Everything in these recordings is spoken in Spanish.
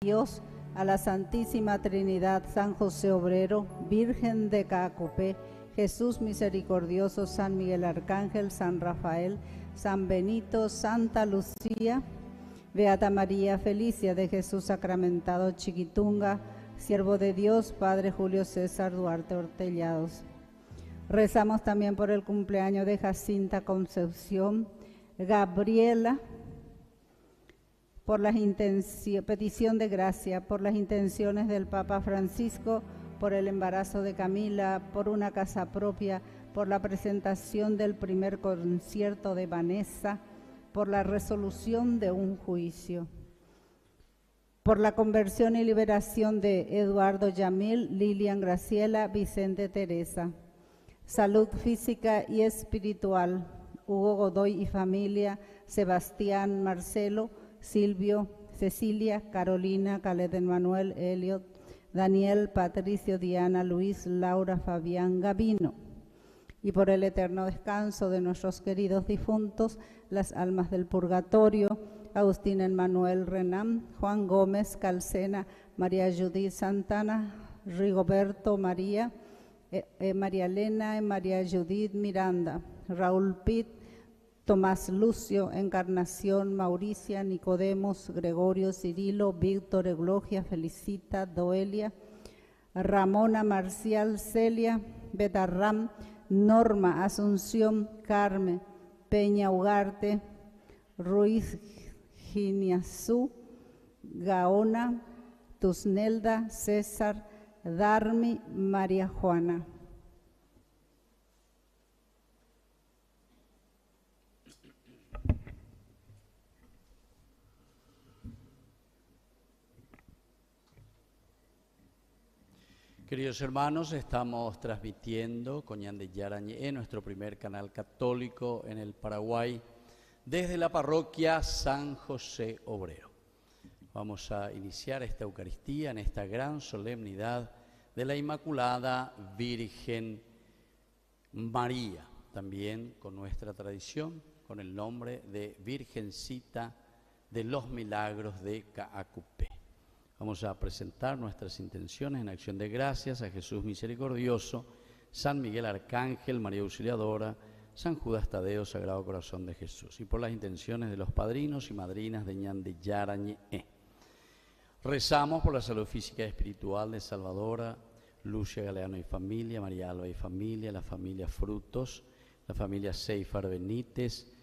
Dios, a la Santísima Trinidad, San José Obrero, Virgen de Caacupé, Jesús Misericordioso, San Miguel Arcángel, San Rafael, San Benito, Santa Lucía, Beata María Felicia de Jesús Sacramentado Chiquitunga, Siervo de Dios, Padre Julio César Duarte Hortellados. Rezamos también por el cumpleaños de Jacinta Concepción, Gabriela, por las petición de gracia, por las intenciones del Papa Francisco, por el embarazo de Camila, por una casa propia, por la presentación del primer concierto de Vanessa, por la resolución de un juicio, por la conversión y liberación de Eduardo Yamil, Lilian Graciela, Vicente Teresa, salud física y espiritual, Hugo Godoy y familia, Sebastián Marcelo, Silvio, Cecilia, Carolina, Caled Manuel, Eliot, Daniel, Patricio, Diana, Luis, Laura, Fabián, Gavino. Y por el eterno descanso de nuestros queridos difuntos, las almas del purgatorio, Agustín Emmanuel Renán, Juan Gómez, Calcena, María Judith Santana, Rigoberto María, María Elena, María Judith Miranda, Raúl Pitt, Tomás Lucio, Encarnación, Mauricia, Nicodemos, Gregorio, Cirilo, Víctor, Eulogia, Felicita, Doelia, Ramona, Marcial, Celia, Betarram, Norma, Asunción, Carmen, Peña Ugarte, Ruiz, Giniazú, Gaona, Tusnelda, César, Darmi, María Juana. Queridos hermanos, estamos transmitiendo Coñán de Yarañé, nuestro primer canal católico en el Paraguay, desde la parroquia San José Obrero. Vamos a iniciar esta Eucaristía en esta gran solemnidad de la Inmaculada Virgen María, también con nuestra tradición, con el nombre de Virgencita de los Milagros de Caacupé. Vamos a presentar nuestras intenciones en acción de gracias a Jesús Misericordioso, San Miguel Arcángel, María Auxiliadora, San Judas Tadeo, Sagrado Corazón de Jesús, y por las intenciones de los padrinos y madrinas de Ñan de Yarañé. Rezamos por la salud física y espiritual de Salvadora, Lucia Galeano y familia, María Alba y familia, la familia Frutos, la familia Seifar Benítez,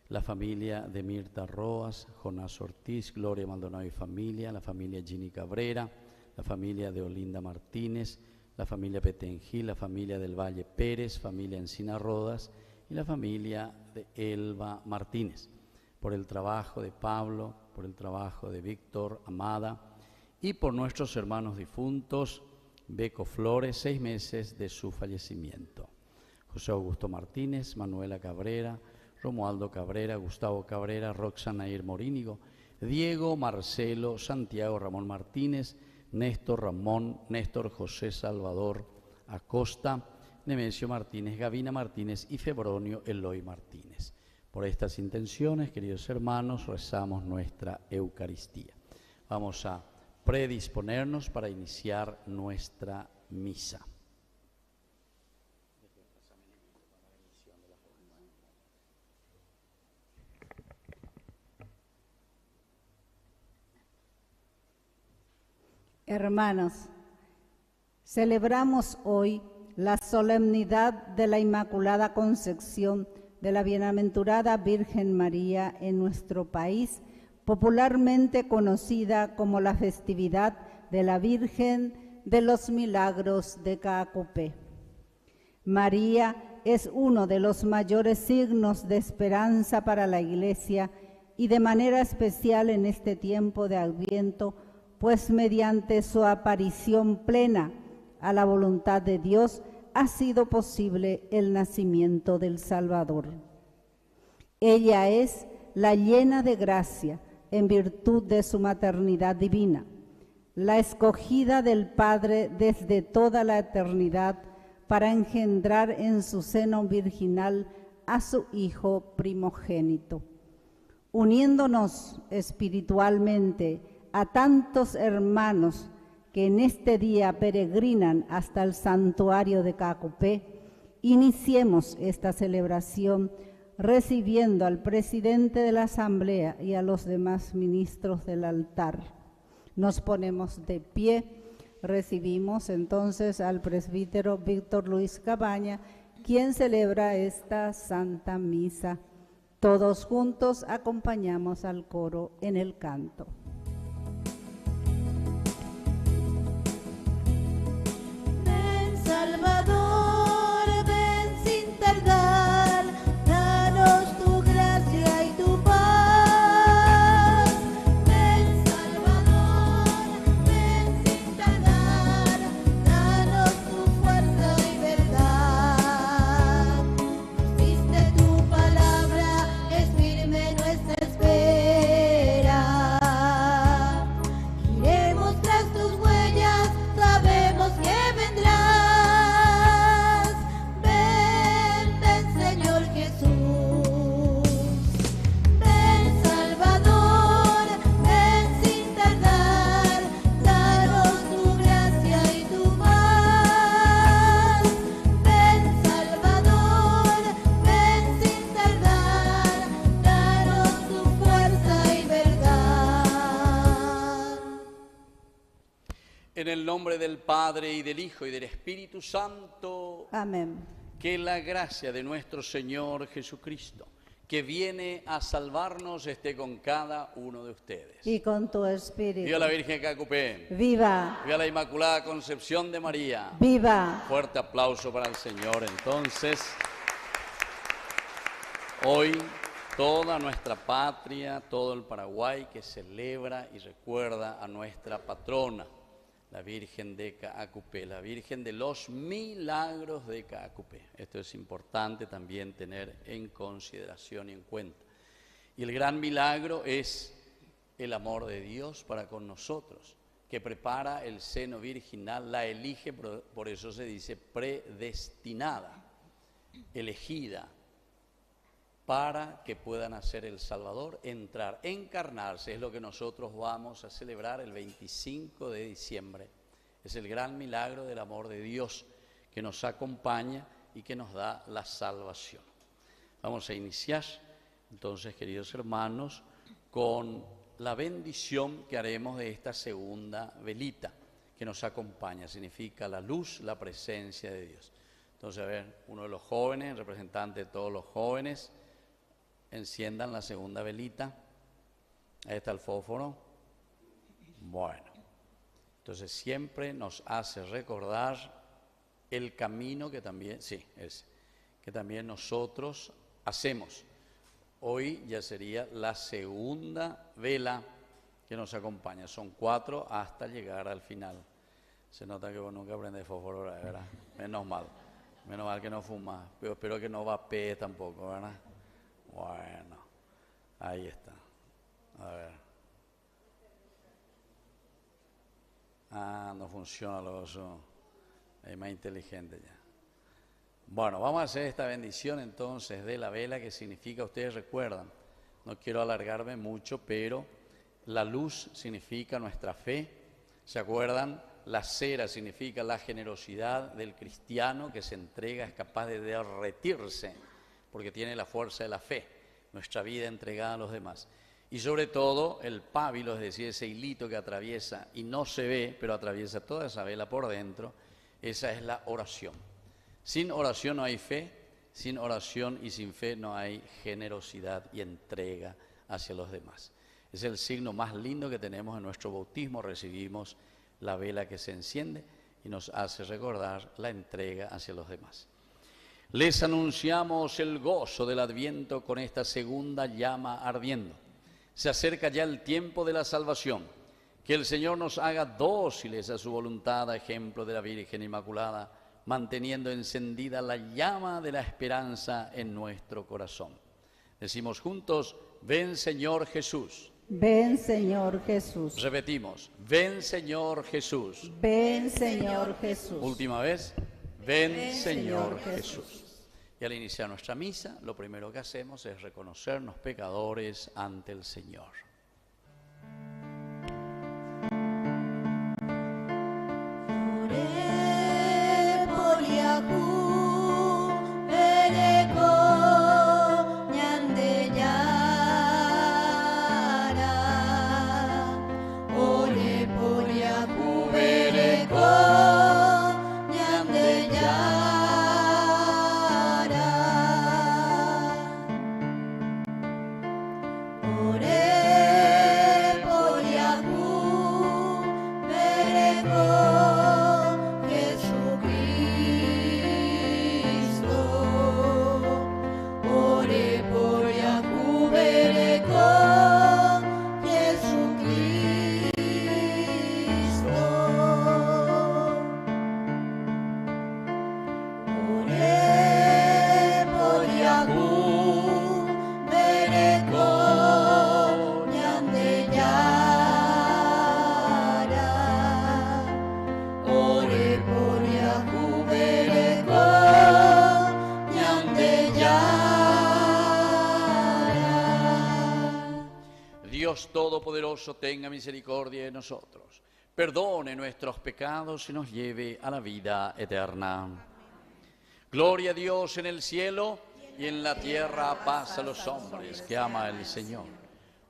la familia de Mirta Roas, Jonás Ortiz, Gloria Maldonado y familia, la familia Gini Cabrera, la familia de Olinda Martínez, la familia Petengil, la familia del Valle Pérez, familia Encina Rodas y la familia de Elba Martínez, por el trabajo de Pablo, por el trabajo de Víctor Amada y por nuestros hermanos difuntos, Beco Flores, 6 meses de su fallecimiento, José Augusto Martínez, Manuela Cabrera, Romualdo Cabrera, Gustavo Cabrera, Roxanair Morínigo, Diego Marcelo, Santiago Ramón Martínez, Néstor Ramón, Néstor José Salvador Acosta, Nemesio Martínez, Gavina Martínez y Febronio Eloy Martínez. Por estas intenciones, queridos hermanos, rezamos nuestra Eucaristía. Vamos a predisponernos para iniciar nuestra misa. Hermanos, celebramos hoy la solemnidad de la Inmaculada Concepción de la Bienaventurada Virgen María en nuestro país, popularmente conocida como la festividad de la Virgen de los Milagros de Caacupé. María es uno de los mayores signos de esperanza para la Iglesia y de manera especial en este tiempo de Adviento, pues mediante su aparición plena a la voluntad de Dios ha sido posible el nacimiento del Salvador. Ella es la llena de gracia en virtud de su maternidad divina, la escogida del Padre desde toda la eternidad para engendrar en su seno virginal a su Hijo primogénito. Uniéndonos espiritualmente a tantos hermanos que en este día peregrinan hasta el santuario de Cacupé, iniciemos esta celebración recibiendo al presidente de la Asamblea y a los demás ministros del altar. Nos ponemos de pie, recibimos entonces al presbítero Víctor Luis Cabaña, quien celebra esta Santa Misa. Todos juntos acompañamos al coro en el canto. Ven Salvador, ven sin tardar, danos tu gracia y tu paz. Ven Salvador, ven sin tardar, danos tu fuerza y verdad. Nos diste tu palabra, es firme nuestra espera. Iremos tras tus huellas, sabemos que vendrás. Ven, ven Señor Jesús. Ven Salvador, ven sin tardar, danos tu gracia y tu paz. Ven Salvador, ven sin tardar, danos tu fuerza y verdad. En el nombre del Padre, y del Hijo, y del Espíritu Santo, Amén. que la gracia de nuestro Señor Jesucristo, que viene a salvarnos, esté con cada uno de ustedes. Y con tu espíritu. Viva la Virgen de Cacupé. Viva, Viva la Inmaculada Concepción de María. viva. Fuerte aplauso para el Señor. Entonces, hoy toda nuestra patria, todo el Paraguay que celebra y recuerda a nuestra patrona, la Virgen de Caacupé, la Virgen de los Milagros de Caacupé. Esto es importante también tener en consideración y en cuenta. Y el gran milagro es el amor de Dios para con nosotros, que prepara el seno virginal, la elige, por eso se dice predestinada, elegida, para que pueda nacer el Salvador, entrar, encarnarse. Es lo que nosotros vamos a celebrar el 25 de diciembre. Es el gran milagro del amor de Dios que nos acompaña y que nos da la salvación. Vamos a iniciar entonces, queridos hermanos, con la bendición que haremos de esta segunda velita que nos acompaña. Significa la luz, la presencia de Dios. Entonces, a ver, uno de los jóvenes, representante de todos los jóvenes, enciendan la segunda velita. Ahí está el fósforo. Bueno, entonces siempre nos hace recordar el camino que también, que también nosotros hacemos. Hoy ya sería la segunda vela que nos acompaña. Son 4 hasta llegar al final. Se nota que vos nunca aprendes fósforo, ¿verdad? Menos mal que no fumas, pero espero que no vapees tampoco, ¿verdad? Bueno, ahí está. A ver. No funciona lo otro. Es más inteligente ya. Bueno, vamos a hacer esta bendición entonces de la vela, que significa, ustedes recuerdan, no quiero alargarme mucho, pero la luz significa nuestra fe. ¿Se acuerdan? La cera significa la generosidad del cristiano que se entrega, es capaz de derretirse, porque tiene la fuerza de la fe, nuestra vida entregada a los demás. Y sobre todo el pábilo, es decir, ese hilito que atraviesa y no se ve, pero atraviesa toda esa vela por dentro, esa es la oración. Sin oración no hay fe, sin oración y sin fe no hay generosidad y entrega hacia los demás. Es el signo más lindo que tenemos en nuestro bautismo, recibimos la vela que se enciende y nos hace recordar la entrega hacia los demás. Les anunciamos el gozo del Adviento con esta segunda llama ardiendo. Se acerca ya el tiempo de la salvación. Que el Señor nos haga dóciles a su voluntad, a ejemplo de la Virgen Inmaculada, manteniendo encendida la llama de la esperanza en nuestro corazón. Decimos juntos, ven Señor Jesús. Ven Señor Jesús. Repetimos, ven Señor Jesús. Ven Señor Jesús. Última vez, ven Señor Jesús. Y al iniciar nuestra misa, lo primero que hacemos es reconocernos pecadores ante el Señor. Dios Todopoderoso tenga misericordia de nosotros, perdone nuestros pecados y nos lleve a la vida eterna. Gloria a Dios en el cielo y en la tierra paz a los hombres que ama el Señor.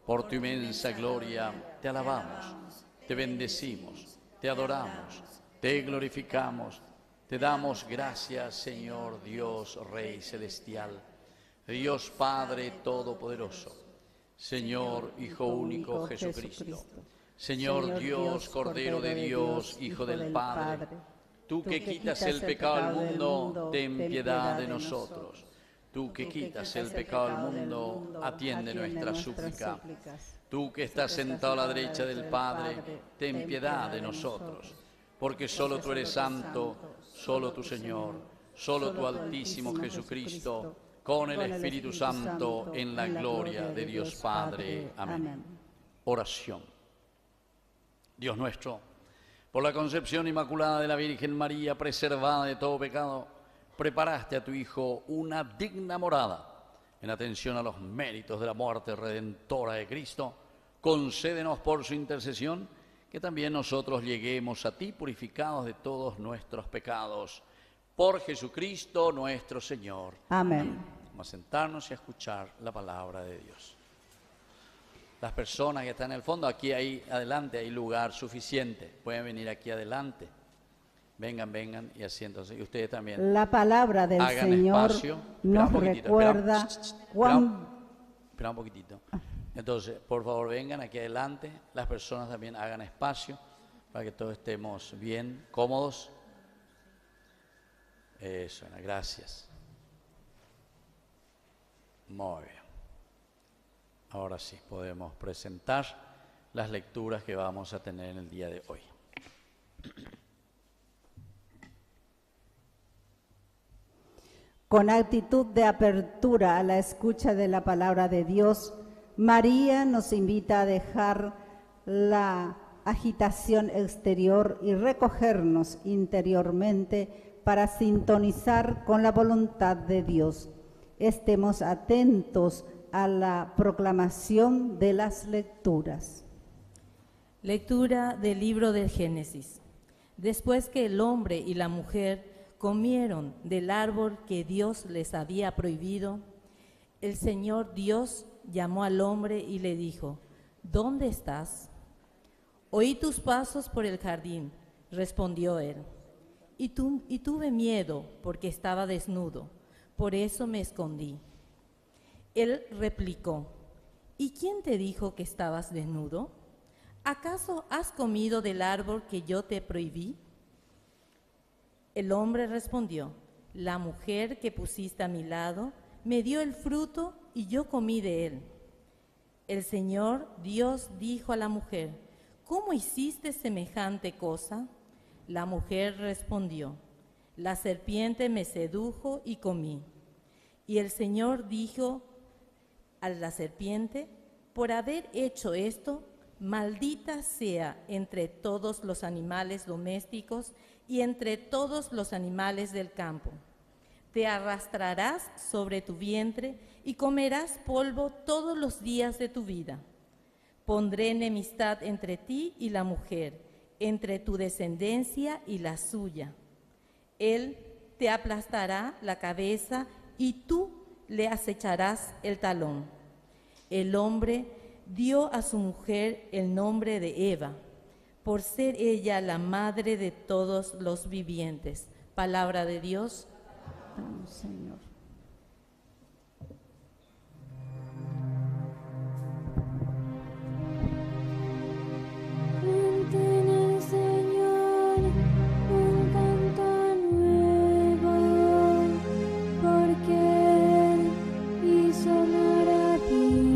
Por tu inmensa gloria te alabamos, te bendecimos, te adoramos, te glorificamos, te damos gracias, Señor Dios, Rey Celestial, Dios Padre Todopoderoso, Señor Hijo único Jesucristo, Señor Dios, Cordero de Dios, Hijo del Padre, tú que quitas el pecado del mundo, ten piedad de nosotros. Tú que quitas el pecado del mundo, atiende nuestra súplica. Tú que estás sentado a la derecha del Padre, ten piedad de nosotros. Porque solo tú eres santo, solo tu Señor, solo tu Altísimo Jesucristo, con el Espíritu Santo, en la gloria de Dios Padre. Amén. Oración. Dios nuestro, por la concepción inmaculada de la Virgen María, preservada de todo pecado, preparaste a tu Hijo una digna morada. En atención a los méritos de la muerte redentora de Cristo, concédenos por su intercesión que también nosotros lleguemos a ti purificados de todos nuestros pecados. Por Jesucristo nuestro Señor. Amén. Vamos a sentarnos y a escuchar la palabra de Dios. Las personas que están en el fondo, aquí ahí adelante hay lugar suficiente. Pueden venir aquí adelante. Vengan y asiéntense. Y ustedes también. La palabra del Señor nos recuerda cuán... Espera un poquitito. Entonces, por favor, vengan aquí adelante. Las personas también hagan espacio para que todos estemos bien, cómodos. Eso, gracias. Muy bien. Ahora sí, podemos presentar las lecturas que vamos a tener en el día de hoy. Con actitud de apertura a la escucha de la palabra de Dios, María nos invita a dejar la agitación exterior y recogernos interiormente para sintonizar con la voluntad de Dios. Estemos atentos a la proclamación de las lecturas. Lectura del libro del Génesis. Después que el hombre y la mujer comieron del árbol que Dios les había prohibido, el Señor Dios llamó al hombre y le dijo: ¿Dónde estás? Oí tus pasos por el jardín, respondió él, y tuve miedo porque estaba desnudo, por eso me escondí. Él replicó: ¿Y quién te dijo que estabas desnudo? ¿Acaso has comido del árbol que yo te prohibí? El hombre respondió: La mujer que pusiste a mi lado me dio el fruto y yo comí de él. El Señor Dios dijo a la mujer: ¿Cómo hiciste semejante cosa? La mujer respondió: La serpiente me sedujo y comí. Y el Señor dijo a la serpiente: Por haber hecho esto, maldita sea entre todos los animales domésticos y entre todos los animales del campo. Te arrastrarás sobre tu vientre y comerás polvo todos los días de tu vida. Pondré enemistad entre ti y la mujer, entre tu descendencia y la suya. Él te aplastará la cabeza y tú le acecharás el talón. El hombre dio a su mujer el nombre de Eva, por ser ella la madre de todos los vivientes. Palabra de Dios. Vamos, Señor. Canten al Señor un canto nuevo, porque Él hizo maravillas.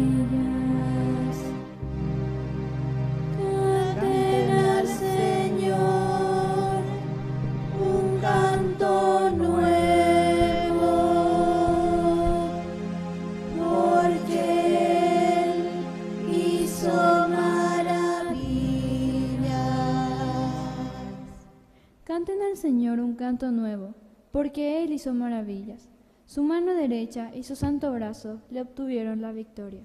Canten al Señor un canto nuevo, porque Él hizo maravillas. Canten al Señor un canto nuevo, porque Él hizo maravillas. Su mano derecha y su santo brazo le obtuvieron la victoria.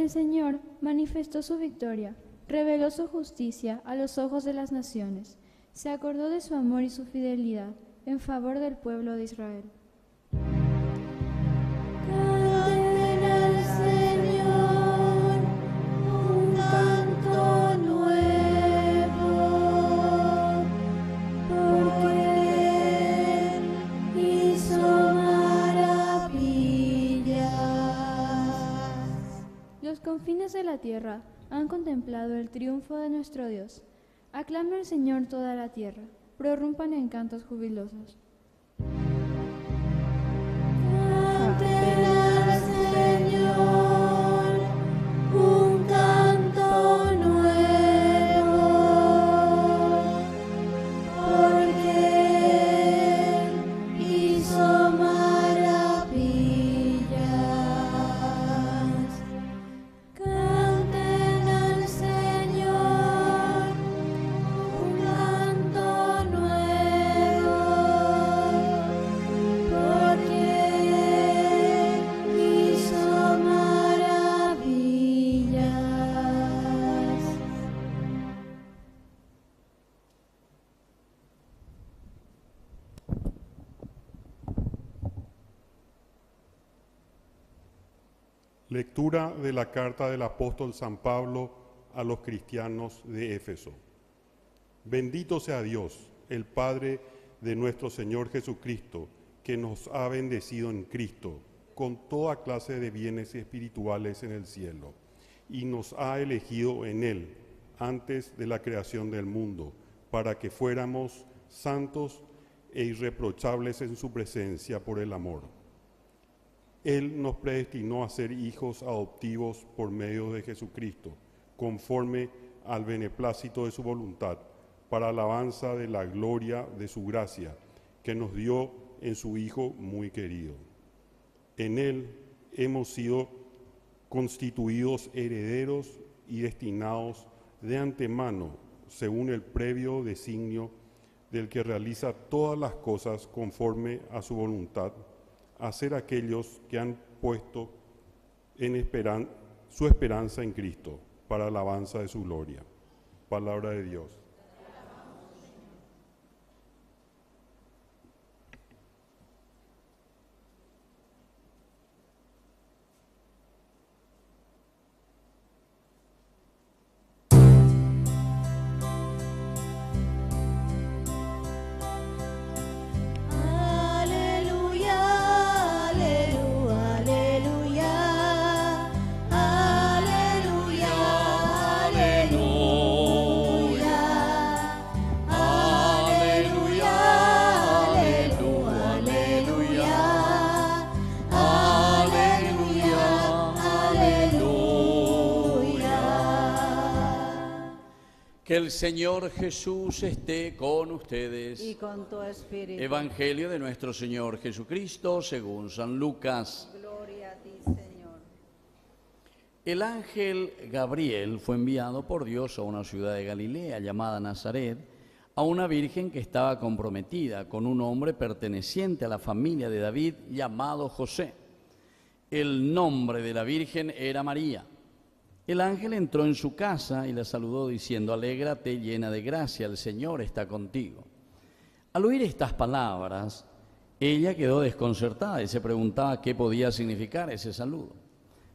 El Señor manifestó su victoria, reveló su justicia a los ojos de las naciones, se acordó de su amor y su fidelidad en favor del pueblo de Israel. Canten al Señor un canto nuevo, porque Él hizo maravillas. Los confines de la tierra han contemplado el triunfo de nuestro Dios. Aclame al Señor toda la tierra, prorrumpan en cantos jubilosos. Canten al Señor un canto nuevo, porque Él hizo maravillas. Canten al Señor un canto nuevo, porque Él hizo maravillas. Lectura de la carta del apóstol San Pablo a los cristianos de Éfeso. Bendito sea Dios, el Padre de nuestro Señor Jesucristo, que nos ha bendecido en Cristo con toda clase de bienes espirituales en el cielo, y nos ha elegido en Él antes de la creación del mundo, para que fuéramos santos e irreprochables en su presencia por el amor. Él nos predestinó a ser hijos adoptivos por medio de Jesucristo, conforme al beneplácito de su voluntad, para alabanza de la gloria de su gracia, que nos dio en su Hijo muy querido. En Él hemos sido constituidos herederos y destinados de antemano, según el previo designio del que realiza todas las cosas conforme a su voluntad, a ser aquellos que han puesto en su esperanza en Cristo, para alabanza de su gloria. Palabra de Dios. Aleluya, aleluya, aleluya, aleluya, aleluya, aleluya, aleluya, aleluya, aleluya. Que el Señor Jesús esté con ustedes. Y con tu espíritu. Evangelio de nuestro Señor Jesucristo según San Lucas. Gloria a ti, Señor. El ángel Gabriel fue enviado por Dios a una ciudad de Galilea llamada Nazaret, a una virgen que estaba comprometida con un hombre perteneciente a la familia de David llamado José. El nombre de la virgen era María. El ángel entró en su casa y la saludó diciendo: alégrate, llena de gracia, el Señor está contigo. Al oír estas palabras, ella quedó desconcertada y se preguntaba qué podía significar ese saludo.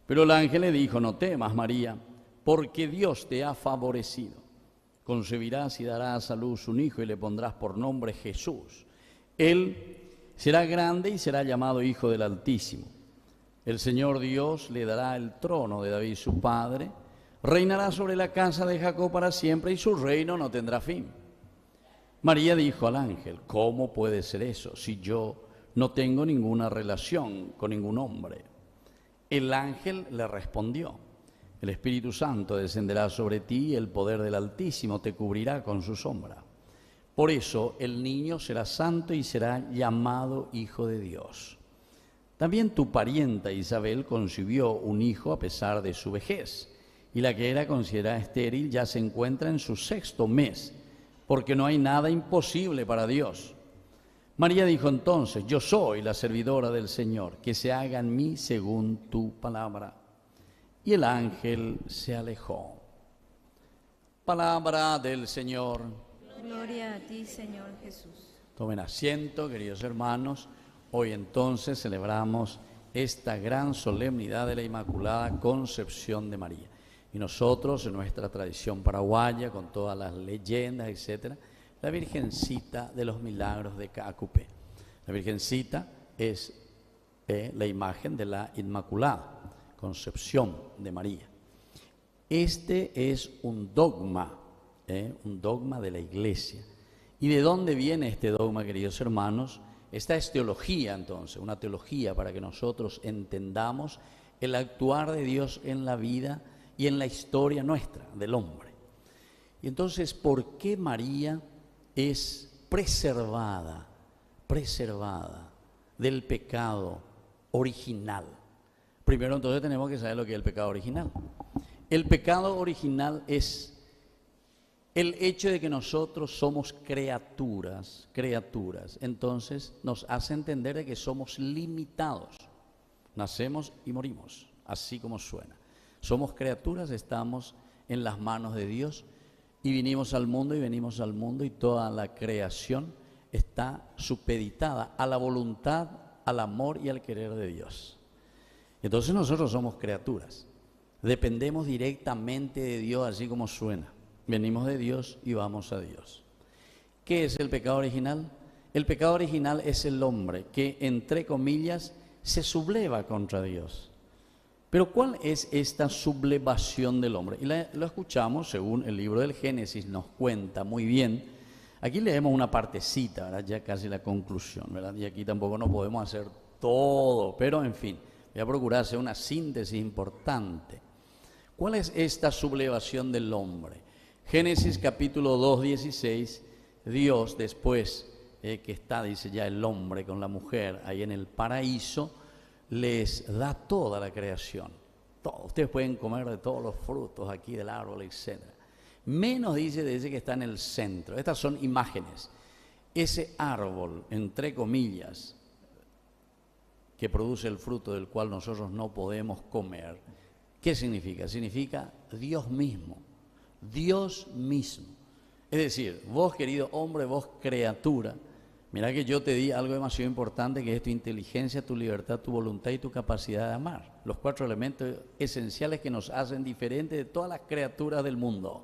Pero el ángel le dijo: no temas, María, porque Dios te ha favorecido. Concebirás y darás a luz un hijo y le pondrás por nombre Jesús. Él será grande y será llamado Hijo del Altísimo. El Señor Dios le dará el trono de David su padre, reinará sobre la casa de Jacob para siempre y su reino no tendrá fin. María dijo al ángel: ¿cómo puede ser eso si yo no tengo ninguna relación con ningún hombre? El ángel le respondió: el Espíritu Santo descenderá sobre ti y el poder del Altísimo te cubrirá con su sombra. Por eso el niño será santo y será llamado Hijo de Dios. También tu parienta Isabel concibió un hijo a pesar de su vejez, y la que era considerada estéril ya se encuentra en su 6º mes, porque no hay nada imposible para Dios. María dijo entonces: yo soy la servidora del Señor, que se haga en mí según tu palabra. y el ángel se alejó. Palabra del Señor. Gloria a ti, Señor Jesús. Tomen asiento, queridos hermanos. Hoy entonces celebramos esta gran solemnidad de la Inmaculada Concepción de María. Y nosotros, en nuestra tradición paraguaya, con todas las leyendas, etcétera, la Virgencita de los Milagros de Caacupé. La Virgencita es la imagen de la Inmaculada Concepción de María. Este es un dogma de la Iglesia. ¿Y de dónde viene este dogma, queridos hermanos? Esta es teología, entonces, una teología para que nosotros entendamos el actuar de Dios en la vida y en la historia nuestra, del hombre. Y entonces, ¿por qué María es preservada del pecado original? Primero, entonces, tenemos que saber lo que es el pecado original. El pecado original es el hecho de que nosotros somos criaturas, entonces nos hace entender de que somos limitados. Nacemos y morimos, así como suena. Somos criaturas, estamos en las manos de Dios y venimos al mundo y toda la creación está supeditada a la voluntad, al amor y al querer de Dios. Entonces nosotros somos criaturas, dependemos directamente de Dios, así como suena. Venimos de Dios y vamos a Dios. ¿Qué es el pecado original? El pecado original es el hombre que, entre comillas, se subleva contra Dios. Pero ¿cuál es esta sublevación del hombre? Y lo escuchamos según el libro del Génesis, nos cuenta muy bien. Aquí leemos una partecita, ¿verdad? Ya casi la conclusión, ¿verdad? Y aquí tampoco no podemos hacer todo, pero en fin, voy a procurar hacer una síntesis importante. ¿Cuál es esta sublevación del hombre? Génesis capítulo 2, 16, Dios después que está, dice ya el hombre con la mujer ahí en el paraíso, les da toda la creación. Todo. Ustedes pueden comer de todos los frutos aquí del árbol, etc. Menos dice de ese que está en el centro. Estas son imágenes. Ese árbol, entre comillas, que produce el fruto del cual nosotros no podemos comer, ¿qué significa? Significa Dios mismo. Dios mismo. Es decir, vos, querido hombre, vos, criatura, mirá que yo te di algo demasiado importante, que es tu inteligencia, tu libertad, tu voluntad y tu capacidad de amar. Los 4 elementos esenciales que nos hacen diferentes de todas las criaturas del mundo.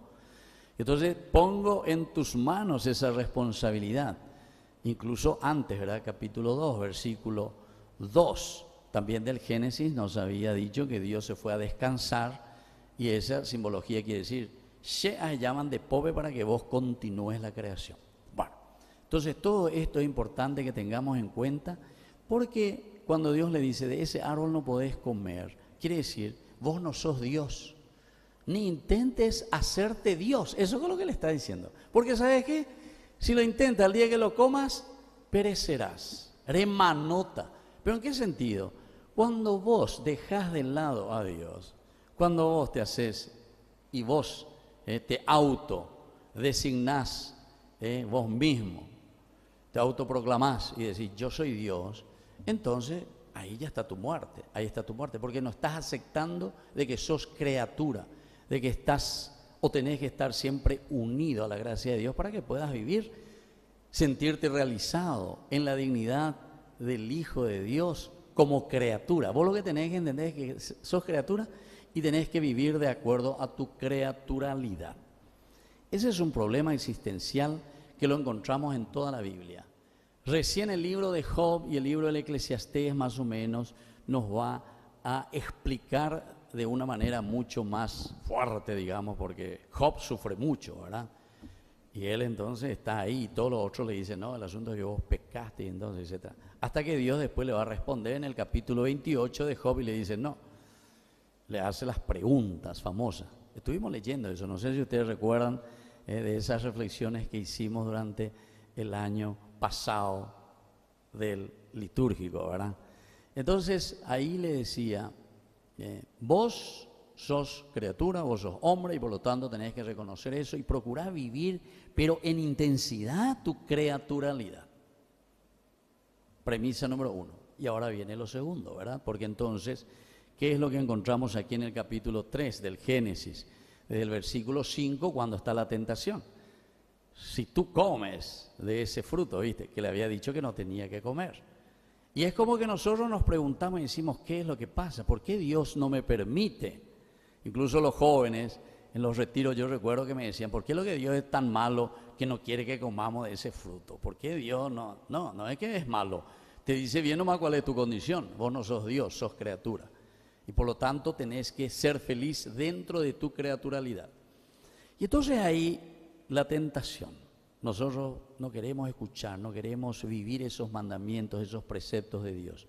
Entonces, pongo en tus manos esa responsabilidad. Incluso antes, ¿verdad? Capítulo 2, versículo 2, también del Génesis, nos había dicho que Dios se fue a descansar, y esa simbología quiere decir, se llaman de pobre para que vos continúes la creación. Bueno, entonces todo esto es importante que tengamos en cuenta, porque cuando Dios le dice, de ese árbol no podés comer, quiere decir, vos no sos Dios, ni intentes hacerte Dios. Eso es lo que le está diciendo. Porque ¿sabes qué? Si lo intentas, el día que lo comas, perecerás, remanota. ¿Pero en qué sentido? Cuando vos dejás de lado a Dios, cuando vos te haces y vos te autodesignás vos mismo, te autoproclamás y decís yo soy Dios, entonces ahí ya está tu muerte, porque no estás aceptando de que sos criatura, de que estás o tenés que estar siempre unido a la gracia de Dios para que puedas vivir, sentirte realizado en la dignidad del Hijo de Dios como criatura. Vos lo que tenés que entender es que sos criatura y tenés que vivir de acuerdo a tu criaturalidad. Ese es un problema existencial que lo encontramos en toda la Biblia. Recién el libro de Job y el libro del Eclesiastés más o menos nos va a explicar de una manera mucho más fuerte, digamos, porque Job sufre mucho, ¿verdad? Y él entonces está ahí y todos los otros le dicen, no, el asunto es que vos pecaste y entonces, etc. Hasta que Dios después le va a responder en el capítulo 28 de Job y le dice, no, le hace las preguntas famosas. Estuvimos leyendo eso, no sé si ustedes recuerdan de esas reflexiones que hicimos durante el año pasado del litúrgico, ¿verdad? Entonces ahí le decía, vos sos criatura, vos sos hombre y por lo tanto tenés que reconocer eso y procurar vivir, pero en intensidad, tu criaturalidad. Premisa número 1. Y ahora viene lo segundo, ¿verdad? Porque entonces, ¿Qué es lo que encontramos aquí en el capítulo 3 del Génesis? Desde el versículo 5, cuando está la tentación. Si tú comes de ese fruto, ¿viste? Que le había dicho que no tenía que comer. Y es como que nosotros nos preguntamos y decimos, ¿qué es lo que pasa? ¿Por qué Dios no me permite? Incluso los jóvenes en los retiros yo recuerdo que me decían, ¿por qué lo que Dios es tan malo que no quiere que comamos de ese fruto? ¿Por qué Dios no? No es que es malo. Te dice bien nomás cuál es tu condición. Vos no sos Dios, sos criatura. Y por lo tanto tenés que ser feliz dentro de tu criaturalidad. Y entonces ahí la tentación. Nosotros no queremos escuchar, no queremos vivir esos mandamientos, esos preceptos de Dios.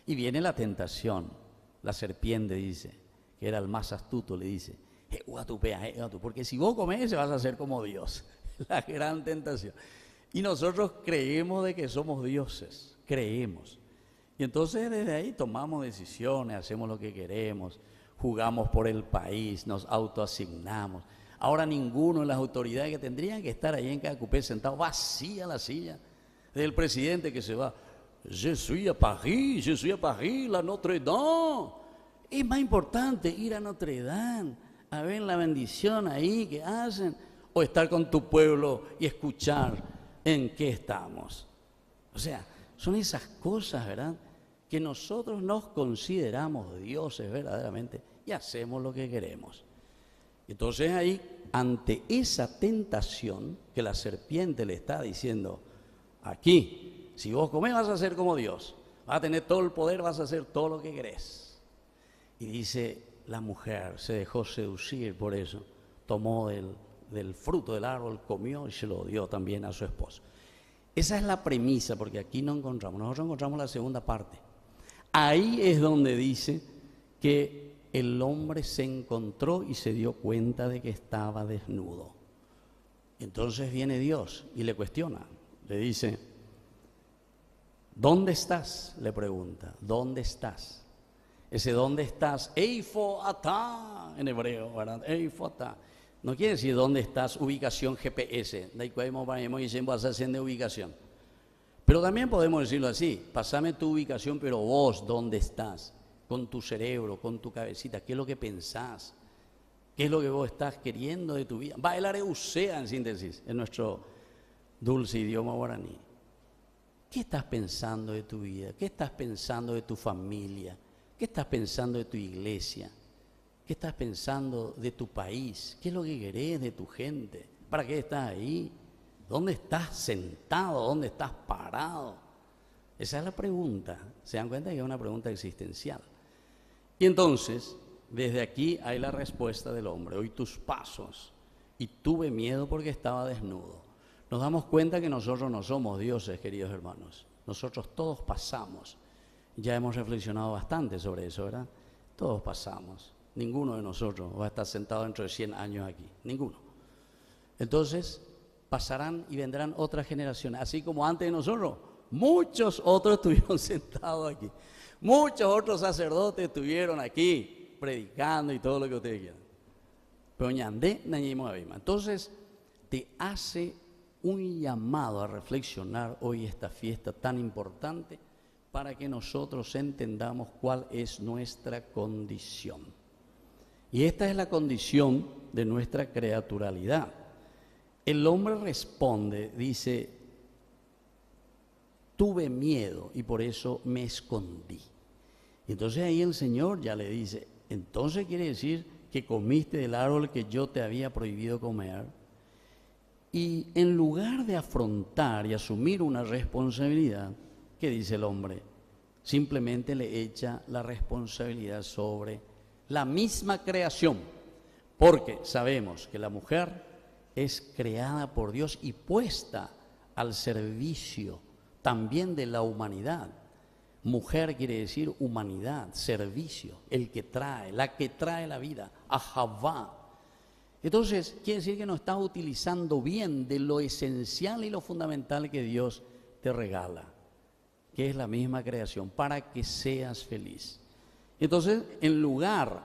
Y viene la tentación. La serpiente dice, que era el más astuto, le dice, porque si vos comés vas a ser como Dios. La gran tentación. Y nosotros creemos de que somos dioses, creemos. Y entonces desde ahí tomamos decisiones, hacemos lo que queremos, jugamos por el país, nos autoasignamos. Ahora ninguno de las autoridades que tendrían que estar ahí en Cacupé sentado, vacía la silla, del presidente que se va, je suis à Paris, la Notre Dame. Es más importante ir a Notre Dame, a ver la bendición ahí que hacen, o estar con tu pueblo y escuchar en qué estamos. O sea, son esas cosas, ¿verdad?, que nosotros nos consideramos dioses verdaderamente y hacemos lo que queremos. Entonces ahí, ante esa tentación que la serpiente le está diciendo, aquí, si vos comés vas a ser como Dios, vas a tener todo el poder, vas a hacer todo lo que querés. Y dice, la mujer se dejó seducir por eso, tomó del fruto del árbol, comió y se lo dio también a su esposo. Esa es la premisa, porque aquí no encontramos, nosotros encontramos la segunda parte. Ahí es donde dice que el hombre se encontró y se dio cuenta de que estaba desnudo. Entonces viene Dios y le cuestiona, le dice, ¿dónde estás?, le pregunta, ¿dónde estás? Ese ¿dónde estás? Eifo atá, en hebreo, ¿verdad? Eifo atá. No quiere decir dónde estás, ubicación GPS, de ahí podemos decir vas haciendo ubicación. Pero también podemos decirlo así, pasame tu ubicación, pero vos, ¿dónde estás? Con tu cerebro, con tu cabecita, ¿qué es lo que pensás? ¿Qué es lo que vos estás queriendo de tu vida? Bailareusea, en síntesis, en nuestro dulce idioma guaraní. ¿Qué estás pensando de tu vida? ¿Qué estás pensando de tu familia? ¿Qué estás pensando de tu iglesia? ¿Qué estás pensando de tu país? ¿Qué es lo que querés de tu gente? ¿Para qué estás ahí? ¿Dónde estás sentado? ¿Dónde estás parado? Esa es la pregunta. ¿Se dan cuenta que es una pregunta existencial? Y entonces, desde aquí hay la respuesta del hombre. Oí tus pasos y tuve miedo porque estaba desnudo. Nos damos cuenta que nosotros no somos dioses, queridos hermanos. Nosotros todos pasamos. Ya hemos reflexionado bastante sobre eso, ¿verdad? Todos pasamos. Ninguno de nosotros va a estar sentado dentro de 100 años aquí. Ninguno. Entonces, pasarán y vendrán otras generaciones. Así como antes de nosotros, muchos otros estuvieron sentados aquí. Muchos otros sacerdotes estuvieron aquí predicando y todo lo que ustedes quieran. Pero ñandé, nañimo abima. Entonces, te hace un llamado a reflexionar hoy esta fiesta tan importante para que nosotros entendamos cuál es nuestra condición. Y esta es la condición de nuestra criaturalidad. El hombre responde, dice, tuve miedo y por eso me escondí. Entonces ahí el Señor ya le dice, entonces quiere decir que comiste del árbol que yo te había prohibido comer. Y en lugar de afrontar y asumir una responsabilidad, ¿qué dice el hombre? Simplemente le echa la responsabilidad sobre la misma creación, porque sabemos que la mujer es creada por Dios y puesta al servicio también de la humanidad. Mujer quiere decir humanidad, servicio, el que trae, la que trae la vida, ahavá. Entonces, quiere decir que no estás utilizando bien de lo esencial y lo fundamental que Dios te regala, que es la misma creación, para que seas feliz. Entonces, en lugar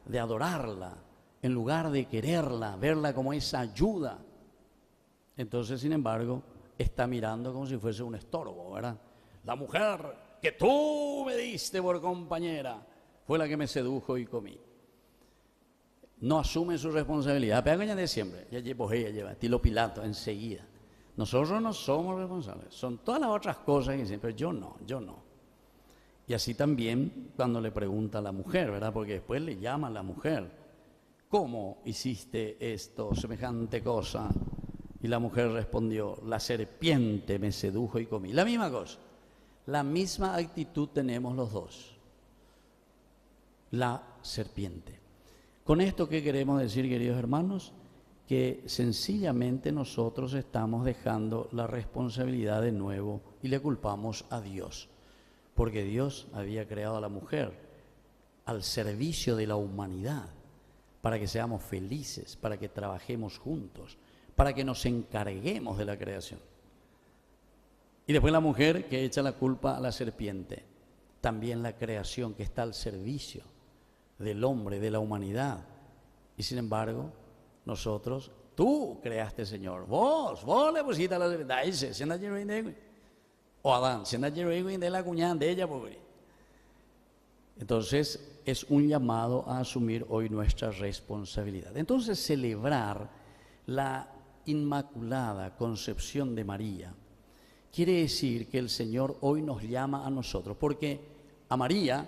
de adorarla, en lugar de quererla, verla como esa ayuda, entonces, sin embargo, está mirando como si fuese un estorbo, ¿verdad? La mujer que tú me diste por compañera, fue la que me sedujo y comí. No asumen su responsabilidad. Pero de siempre, ya llevo ella, lleva, estilo Pilato, enseguida. Nosotros no somos responsables, son todas las otras cosas que dicen, pero yo no. Y así también cuando le pregunta a la mujer, ¿verdad? Porque después le llama a la mujer, ¿cómo hiciste esto, semejante cosa? Y la mujer respondió, la serpiente me sedujo y comí. La misma cosa, la misma actitud tenemos los dos, la serpiente. Con esto, ¿qué queremos decir, queridos hermanos? Que sencillamente nosotros estamos dejando la responsabilidad de nuevo y le culpamos a Dios, porque Dios había creado a la mujer al servicio de la humanidad, para que seamos felices, para que trabajemos juntos, para que nos encarguemos de la creación. Y después la mujer que echa la culpa a la serpiente, también la creación que está al servicio del hombre, de la humanidad. Y sin embargo, nosotros, tú creaste, Señor, vos le pusiste a la serpiente, o Adán, de la cuñada de ella, pobre. Entonces, es un llamado a asumir hoy nuestra responsabilidad. Entonces, celebrar la Inmaculada Concepción de María quiere decir que el Señor hoy nos llama a nosotros, porque a María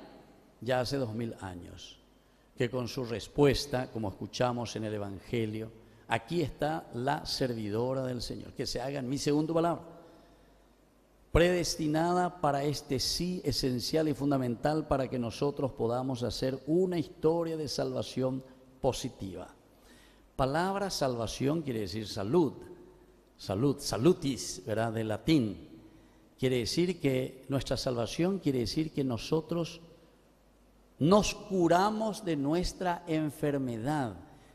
ya hace 2000 años, que con su respuesta, como escuchamos en el Evangelio, aquí está la servidora del Señor, que se haga en mí según tu palabra, predestinada para este sí esencial y fundamental para que nosotros podamos hacer una historia de salvación positiva. Palabra salvación quiere decir salud, salutis, ¿verdad? De latín. Quiere decir que nuestra salvación quiere decir que nosotros nos curamos de nuestra enfermedad,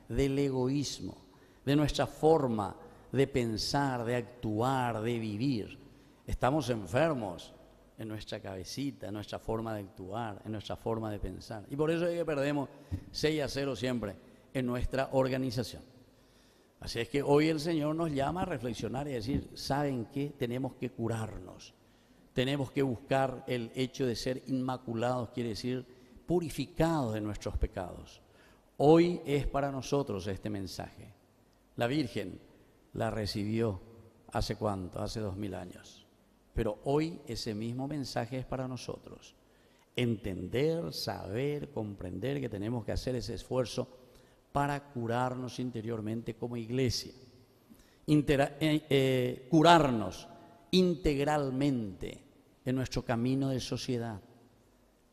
del egoísmo, de nuestra forma de pensar, de actuar, de vivir. Estamos enfermos en nuestra cabecita, en nuestra forma de actuar, en nuestra forma de pensar. Y por eso es que perdemos 6-0 siempre en nuestra organización. Así es que hoy el Señor nos llama a reflexionar y a decir, ¿saben qué? Tenemos que curarnos. Tenemos que buscar el hecho de ser inmaculados, quiere decir purificados de nuestros pecados. Hoy es para nosotros este mensaje. La Virgen la recibió ¿hace cuánto? Hace 2000 años. Pero hoy ese mismo mensaje es para nosotros. Entender, saber, comprender que tenemos que hacer ese esfuerzo para curarnos interiormente como iglesia. Curarnos integralmente en nuestro camino de sociedad.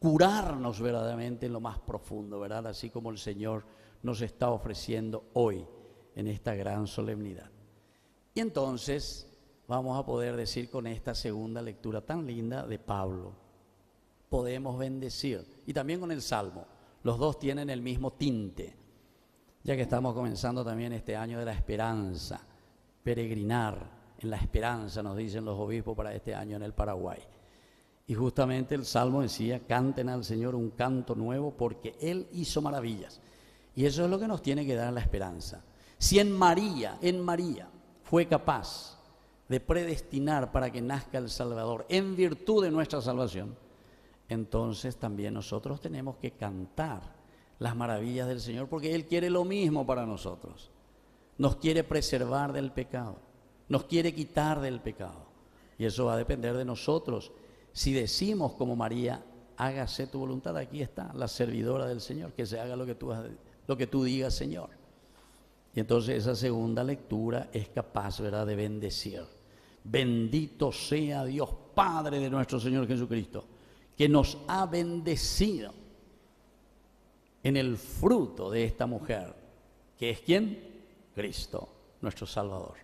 Curarnos verdaderamente en lo más profundo, ¿verdad? Así como el Señor nos está ofreciendo hoy en esta gran solemnidad. Y entonces vamos a poder decir con esta segunda lectura tan linda de Pablo, podemos bendecir. Y también con el Salmo, los dos tienen el mismo tinte, ya que estamos comenzando también este año de la esperanza, peregrinar en la esperanza, nos dicen los obispos para este año en el Paraguay. Y justamente el Salmo decía, canten al Señor un canto nuevo porque Él hizo maravillas. Y eso es lo que nos tiene que dar la esperanza. Si en María fue capaz de predestinar para que nazca el Salvador en virtud de nuestra salvación, entonces también nosotros tenemos que cantar las maravillas del Señor, porque Él quiere lo mismo para nosotros. Nos quiere preservar del pecado, nos quiere quitar del pecado. Y eso va a depender de nosotros. Si decimos como María, hágase tu voluntad, aquí está la servidora del Señor, que se haga lo que tú digas, Señor. Y entonces esa segunda lectura es capaz, ¿verdad?, de bendecir. Bendito sea Dios, Padre de nuestro Señor Jesucristo, que nos ha bendecido en el fruto de esta mujer, que es ¿quién? Cristo, nuestro Salvador.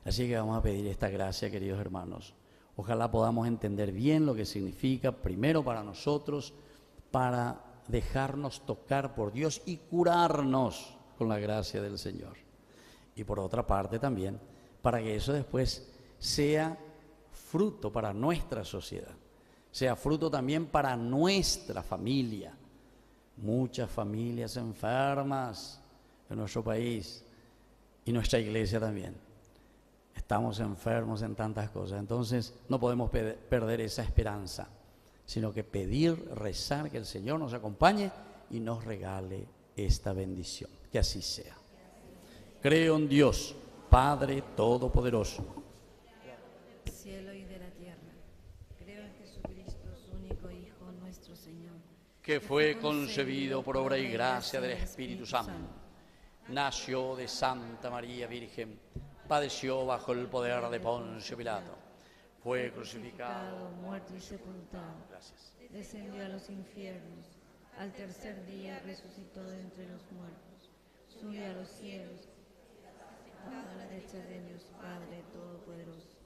Así que vamos a pedir esta gracia, queridos hermanos. Ojalá podamos entender bien lo que significa, primero para nosotros, para dejarnos tocar por Dios y curarnos con la gracia del Señor. Y por otra parte también, para que eso después sea fruto para nuestra sociedad, sea fruto también para nuestra familia. Muchas familias enfermas en nuestro país y nuestra iglesia también. Estamos enfermos en tantas cosas, entonces no podemos perder esa esperanza. sino que pedir, rezar que el Señor nos acompañe y nos regale esta bendición. Que así sea. Creo en Dios, Padre Todopoderoso, Del cielo y de la tierra. Creo en Jesucristo, su único Hijo, nuestro Señor, que fue concebido por obra y gracia del Espíritu Santo. Nació de Santa María Virgen, padeció bajo el poder de Poncio Pilato, fue crucificado, muerto y sepultado. gracias, Descendió a los infiernos. Al tercer día resucitó de entre los muertos. Subió a los cielos. A la derecha de Dios Padre Todopoderoso.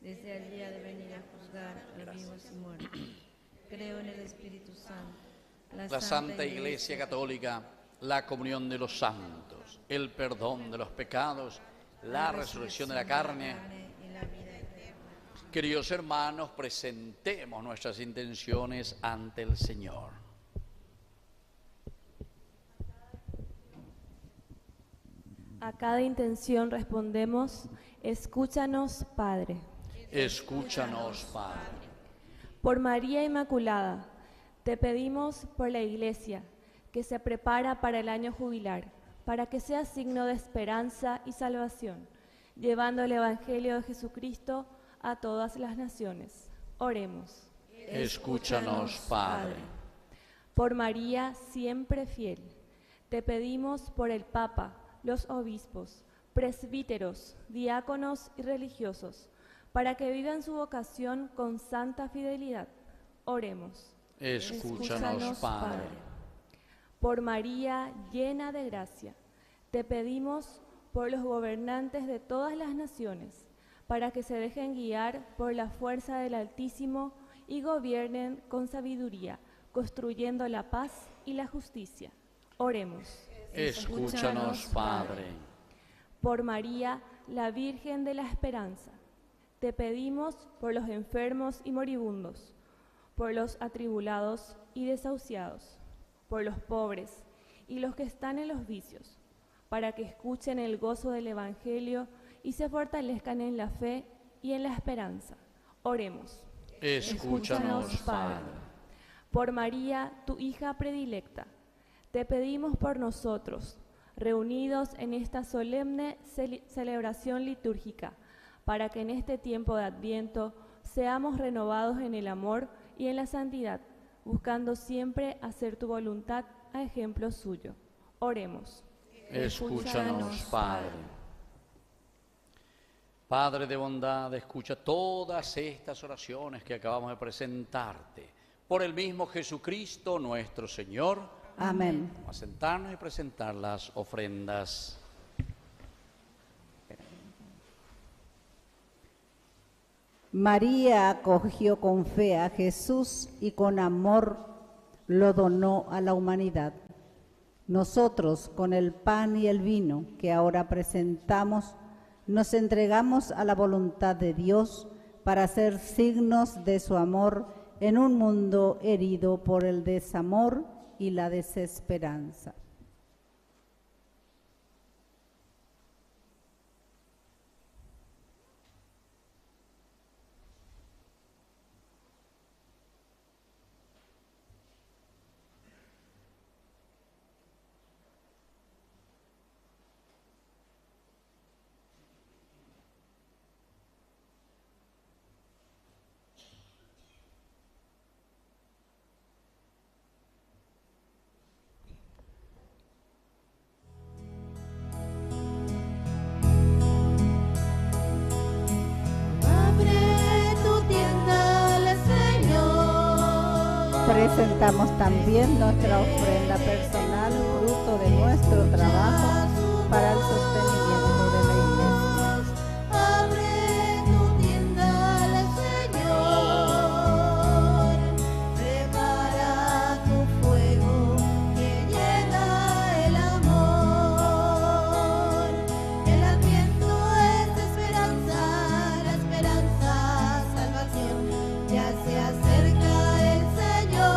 Desde allí ha de venir a juzgar a vivos y muertos. Creo en el Espíritu Santo, la Santa Iglesia Católica, la comunión de los santos, el perdón de los pecados, la resurrección de la carne. y la vida eterna. Queridos hermanos, presentemos nuestras intenciones ante el Señor. A cada intención respondemos, escúchanos, Padre. Escúchanos, Padre. Por María Inmaculada, te pedimos por la Iglesia, que se prepara para el año jubilar, para que sea signo de esperanza y salvación, llevando el Evangelio de Jesucristo a todas las naciones. Oremos. Escúchanos, Padre. Por María, siempre fiel, te pedimos por el Papa, los obispos, presbíteros, diáconos y religiosos, para que vivan su vocación con santa fidelidad. Oremos. Escúchanos, Padre. Por María, llena de gracia, te pedimos por los gobernantes de todas las naciones, para que se dejen guiar por la fuerza del Altísimo y gobiernen con sabiduría, construyendo la paz y la justicia. Oremos. Escúchanos, Padre. Por María, la Virgen de la Esperanza, te pedimos por los enfermos y moribundos, por los atribulados y desahuciados, por los pobres y los que están en los vicios, para que escuchen el gozo del Evangelio y se fortalezcan en la fe y en la esperanza. Oremos. Escúchanos, Padre. Por María, tu hija predilecta, te pedimos por nosotros, reunidos en esta solemne celebración litúrgica, para que en este tiempo de Adviento seamos renovados en el amor y en la santidad, buscando siempre hacer tu voluntad a ejemplo suyo. Oremos. Escúchanos, Padre. Padre de bondad, escucha todas estas oraciones que acabamos de presentarte. Por el mismo Jesucristo nuestro Señor. Amén. Vamos a sentarnos y presentar las ofrendas. María acogió con fe a Jesús y con amor lo donó a la humanidad. Nosotros, con el pan y el vino que ahora presentamos, nos entregamos a la voluntad de Dios para ser signos de su amor en un mundo herido por el desamor y la desesperanza. Presentamos también nuestra ofrenda personal, fruto de nuestro trabajo, para el sostenimiento de la Iglesia. Abre tu tienda al Señor, prepara tu fuego que llena el amor. El Adviento es esperanza, la esperanza, salvación, ya se acerca el Señor.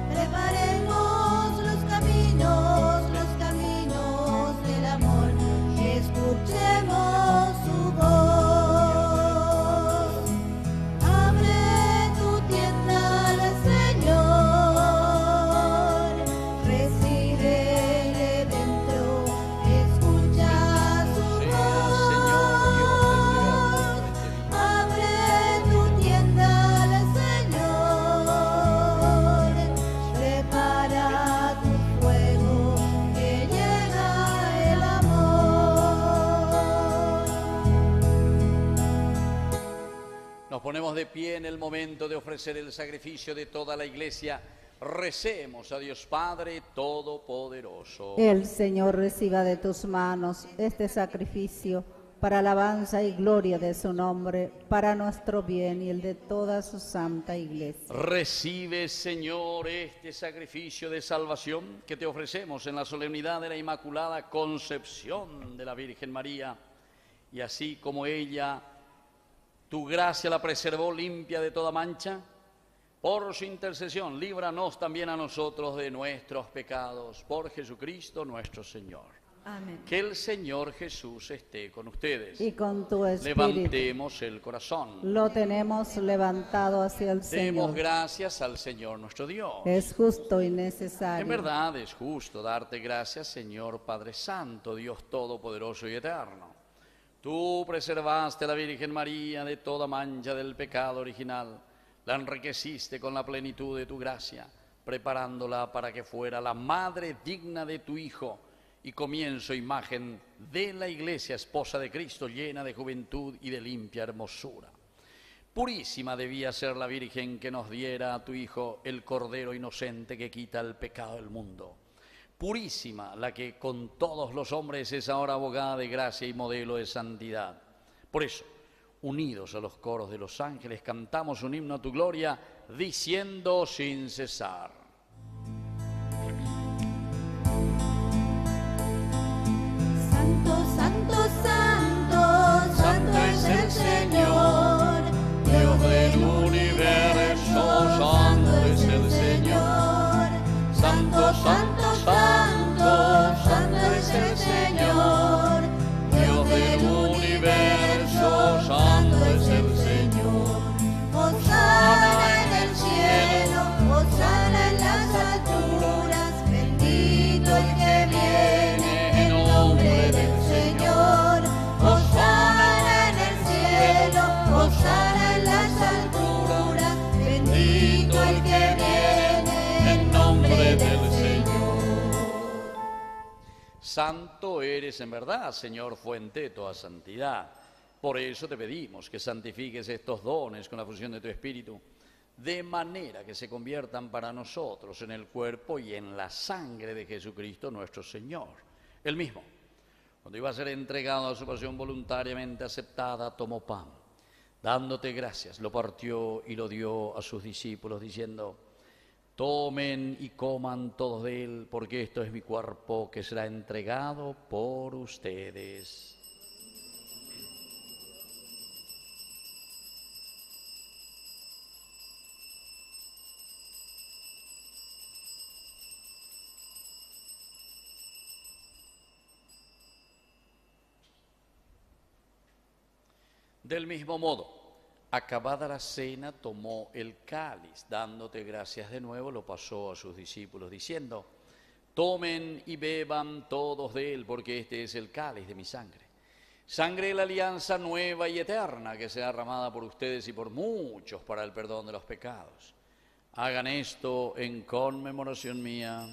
Preparemos los caminos de pie en el momento de ofrecer el sacrificio de toda la Iglesia. Recemos a Dios Padre Todopoderoso. El Señor reciba de tus manos este sacrificio para alabanza y gloria de su nombre, para nuestro bien y el de toda su santa Iglesia. Recibe, Señor, este sacrificio de salvación que te ofrecemos en la solemnidad de la Inmaculada Concepción de la Virgen María. Y así como ella, tu gracia la preservó limpia de toda mancha, por su intercesión, líbranos también a nosotros de nuestros pecados. Por Jesucristo nuestro Señor. Amén. Que el Señor Jesús esté con ustedes. Y con tu espíritu. Levantemos el corazón. Lo tenemos levantado hacia el Demos Señor. gracias al Señor nuestro Dios. Es justo y necesario. En verdad es justo darte gracias, Señor Padre Santo, Dios Todopoderoso y Eterno. Tú preservaste a la Virgen María de toda mancha del pecado original. La enriqueciste con la plenitud de tu gracia, preparándola para que fuera la madre digna de tu Hijo y comienzo, imagen de la Iglesia, esposa de Cristo, llena de juventud y de limpia hermosura. Purísima debía ser la Virgen que nos diera a tu Hijo, el Cordero inocente que quita el pecado del mundo. Purísima la que con todos los hombres es ahora abogada de gracia y modelo de santidad. Por eso, unidos a los coros de los ángeles, cantamos un himno a tu gloria, diciendo sin cesar. Santo, santo, santo, santo es el Señor, Dios del universo, santo es el Señor. Santo, santo, santo, santo es el Señor, Dios del universo, santo es el Señor. Hosana en el cielo, hosana en las alturas, bendito el que viene en nombre del Señor. Hosana en el cielo, hosana en las alturas, bendito el que viene en nombre del Señor. Santo eres en verdad, Señor, fuente de toda santidad. Por eso te pedimos que santifiques estos dones con la fusión de tu Espíritu, de manera que se conviertan para nosotros en el cuerpo y en la sangre de Jesucristo nuestro Señor. Él mismo, cuando iba a ser entregado a su pasión voluntariamente aceptada, tomó pan. Dándote gracias, lo partió y lo dio a sus discípulos, diciendo: tomen y coman todos de él, porque esto es mi cuerpo que será entregado por ustedes. Del mismo modo, acabada la cena, tomó el cáliz, dándote gracias de nuevo, lo pasó a sus discípulos, diciendo: tomen y beban todos de él, porque este es el cáliz de mi sangre. Sangre de la alianza nueva y eterna, que será derramada por ustedes y por muchos para el perdón de los pecados. Hagan esto en conmemoración mía.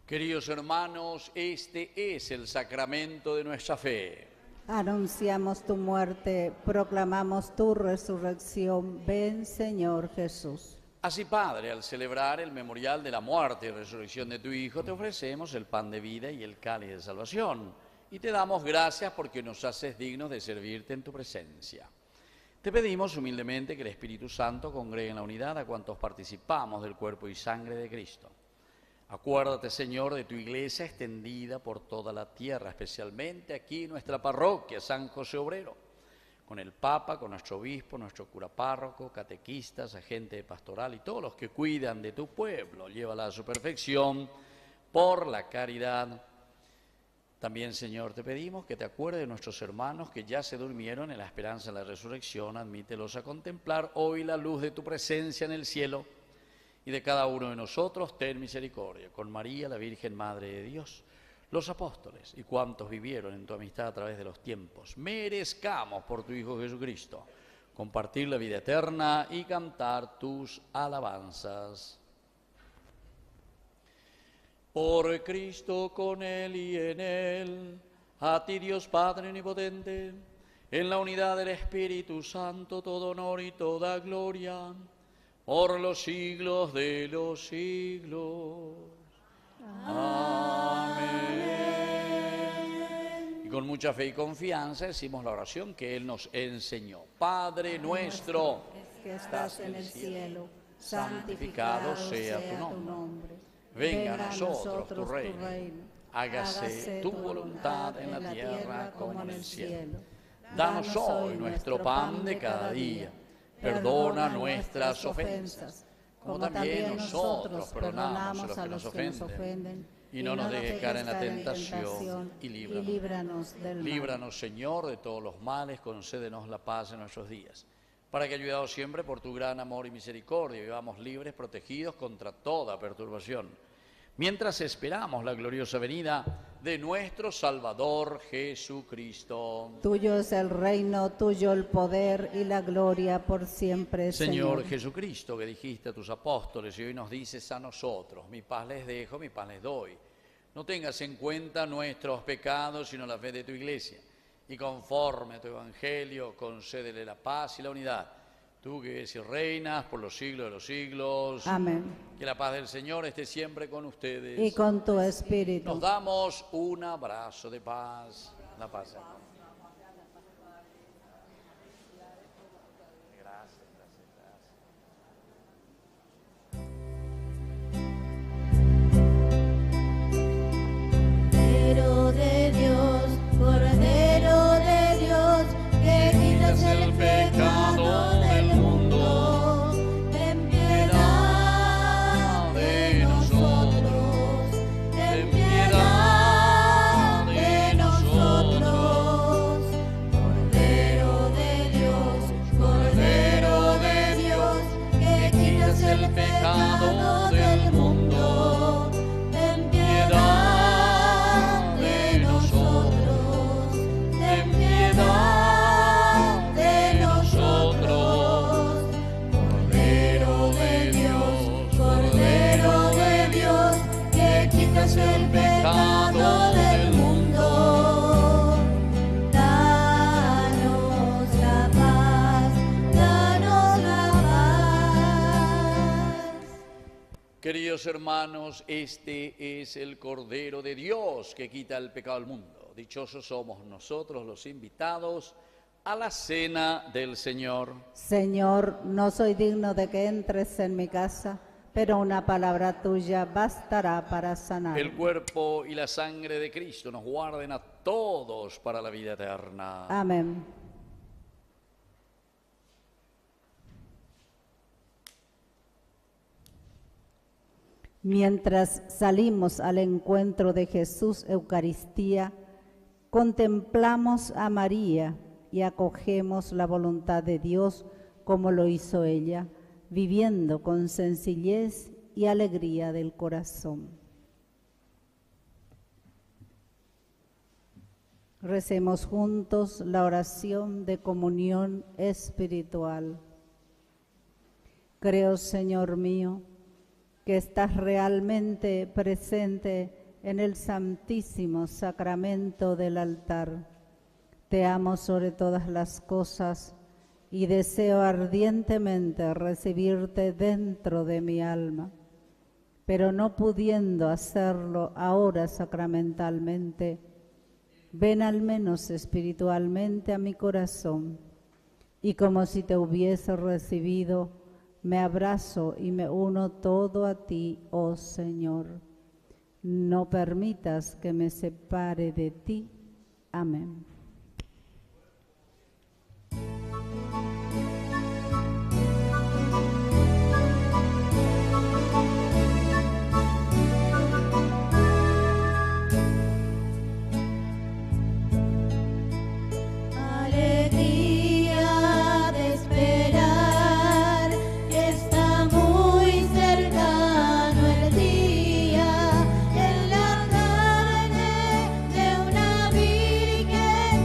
Queridos hermanos, este es el sacramento de nuestra fe. Anunciamos tu muerte, proclamamos tu resurrección. Ven, Señor Jesús. Así, Padre, al celebrar el memorial de la muerte y resurrección de tu Hijo, te ofrecemos el pan de vida y el cáliz de salvación. Y te damos gracias porque nos haces dignos de servirte en tu presencia. Te pedimos humildemente que el Espíritu Santo congregue en la unidad a cuantos participamos del cuerpo y sangre de Cristo. Acuérdate, Señor, de tu iglesia extendida por toda la tierra, especialmente aquí en nuestra parroquia, San José Obrero, con el Papa, con nuestro obispo, nuestro cura párroco, catequistas, agente de pastoral y todos los que cuidan de tu pueblo. Llévala a su perfección por la caridad. También, Señor, te pedimos que te acuerdes de nuestros hermanos que ya se durmieron en la esperanza de la resurrección. Admítelos a contemplar hoy la luz de tu presencia en el cielo. Y de cada uno de nosotros, ten misericordia. Con María, la Virgen Madre de Dios, los apóstoles y cuantos vivieron en tu amistad a través de los tiempos, merezcamos por tu Hijo Jesucristo compartir la vida eterna y cantar tus alabanzas. Por Cristo, con Él y en Él, a ti Dios Padre omnipotente, en la unidad del Espíritu Santo, todo honor y toda gloria, por los siglos de los siglos. Amén. Y con mucha fe y confianza decimos la oración que Él nos enseñó. Padre nuestro, que estás en el cielo, santificado sea tu nombre. Venga a nosotros tu reino. Hágase tu voluntad en la tierra como en el cielo. Danos hoy nuestro pan de cada día. Perdona nuestras ofensas, como también nosotros perdonamos a los que nos ofenden. Y no nos dejes caer en la tentación, y líbranos del mal. Líbranos, Señor, de todos los males, concédenos la paz en nuestros días, para que, ayudados siempre por tu gran amor y misericordia, vivamos libres, protegidos contra toda perturbación, mientras esperamos la gloriosa venida de nuestro Salvador Jesucristo. Tuyo es el reino, tuyo el poder y la gloria por siempre, Señor Jesucristo, que dijiste a tus apóstoles y hoy nos dices a nosotros: mi paz les dejo, mi paz les doy. No tengas en cuenta nuestros pecados, sino la fe de tu Iglesia, y conforme a tu Evangelio, concédele la paz y la unidad. Tú que vives y reinas por los siglos de los siglos. Amén. Que la paz del Señor esté siempre con ustedes. Y con tu espíritu. Nos damos un abrazo de paz. La paz. Cordero de Dios, Cordero de Dios, que quitas el pecado del mundo, ten piedad de nosotros, ten piedad de nosotros. Cordero de Dios, Cordero de Dios, que quitas el pecado del mundo, ten piedad. El pecado del mundo, danos la paz, danos la paz. Queridos hermanos, este es el Cordero de Dios que quita el pecado del mundo. Dichosos somos nosotros los invitados a la cena del Señor. Señor, no soy digno de que entres en mi casa, pero una palabra tuya bastará para sanar. El cuerpo y la sangre de Cristo nos guarden a todos para la vida eterna. Amén. Mientras salimos al encuentro de Jesús Eucaristía, contemplamos a María y acogemos la voluntad de Dios como lo hizo ella, viviendo con sencillez y alegría del corazón. Recemos juntos la oración de comunión espiritual. Creo, Señor mío, que estás realmente presente en el santísimo sacramento del altar. Te amo sobre todas las cosas y deseo ardientemente recibirte dentro de mi alma, pero no pudiendo hacerlo ahora sacramentalmente, ven al menos espiritualmente a mi corazón, y como si te hubiese recibido, me abrazo y me uno todo a ti, oh Señor. No permitas que me separe de ti. Amén. En la carne de una virgen